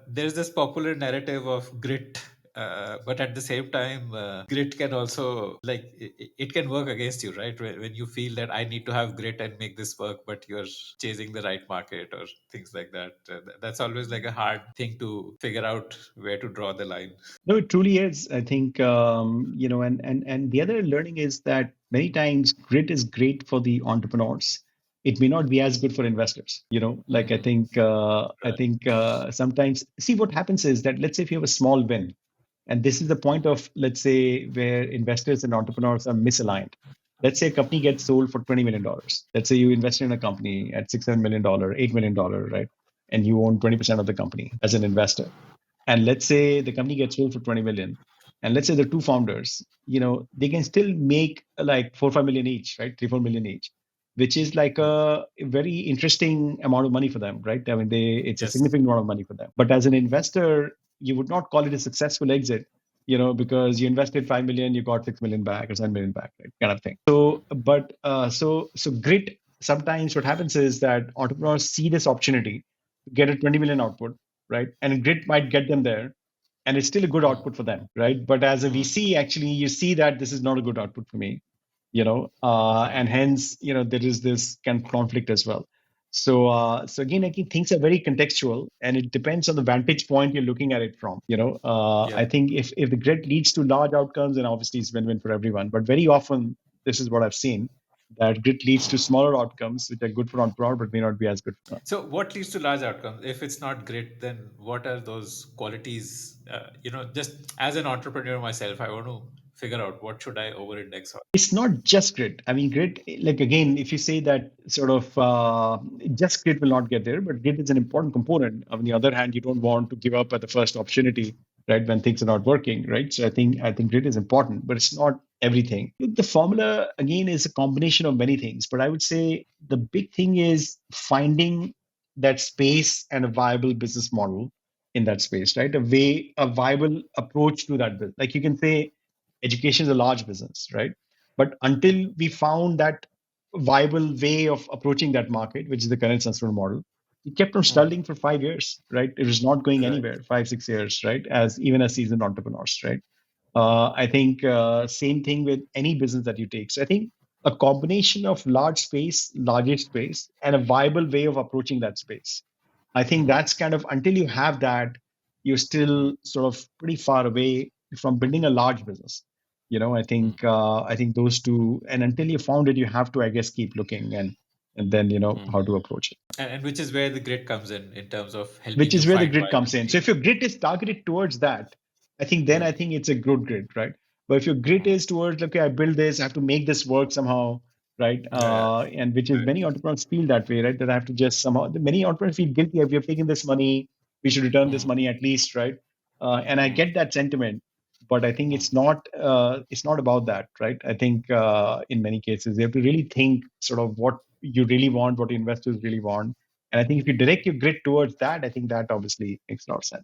There's this popular narrative of grit, but at the same time, grit can also, like, it can work against you, right? When you feel that I need to have grit and make this work, but you're chasing the right market or things like that. That's always like a hard thing to figure out where to draw the line. No, it truly is. I think and the other learning is that many times grit is great for the entrepreneurs. It may not be as good for investors. Like I Mm, think right. sometimes see what happens is that let's say if you have a small win, and this is the point of let's say where investors and entrepreneurs are misaligned. Let's say a company gets sold for $20 million. Let's say you invested in a company at $6-7 million, $8 million, right? And you own 20% of the company as an investor, and let's say the company gets sold for 20 million, and let's say the two founders, they can still make like 4 or 5 million each, right? 3 4 million each, which is like Mm, a very interesting amount of money for them, right? I mean, it's a yes. significant amount of money for them. But as an investor, you would not call it a successful exit, because you invested 5 million, you got 6 million back or 7 million back, right? Kind of thing. So but so grit, sometimes what happens is that entrepreneurs see this opportunity to get a 20 million output, right? And grit might get them there, and it's still a good Mm, output for them, right? But as a mm, VC, actually, you see that this is not a good output for me, mm, and hence, there is this kind of conflict as well. So again, I think things are very contextual, and it depends on the vantage point you're looking at it from. yeah. I think if the grit leads to large outcomes, then obviously it's win-win for everyone. But very often, this is what I've seen, that grit leads to smaller outcomes, which are good for entrepreneur, but may not be as good for them. So, what leads to large outcomes? If it's not grit, then what are those qualities? Just as an entrepreneur myself, I want to figure out what should I over-index on. It's not just grit. I mean, grit, like again, if you say that sort of just grit will not get there, but grit is an important component. On the other hand, you don't want to give up at the first opportunity, right, when things are not working, right? So I think grit is important, but it's not everything. Look, the formula again is a combination of many things, but I would say the big thing is finding that space and a viable business model in that space, right? A viable approach to that business. Like you can say, education is a large business, right? But until we found that viable way of approaching that market, which is the current Sanskrit model, we kept on Mm, stalling for 5 years, right? It was not going right. anywhere, 5 6 years, right? As even as seasoned entrepreneurs, right? I think same thing with any business that you take. So I think a combination of large space, larger space, and a viable way of approaching that space. I think Mm, that's kind of until you have that, you're still sort of pretty far away from building a large business. mm, I think those two, and until you found it, you have to, I guess, keep looking, and then mm. how to approach it, And which is where the grit comes in terms of which helping you is where the find grid comes in. So viability. if your grid is targeted towards that, I Mm, think it's a good grid, right? But if your grid mm. is towards, okay, I build this, I have to make this work somehow, right? Yeah. And which is many entrepreneurs feel that way, right? That I have to just somehow. Many entrepreneurs feel guilty if we have taken this money, we should return this Mm, money at least, right? And I mm, get that sentiment, but I think mm, it's not about that, right? I think in many cases you have to really think sort of what you really want, what investors really want, and I think if you direct your grid towards that, I think that obviously makes a lot of sense.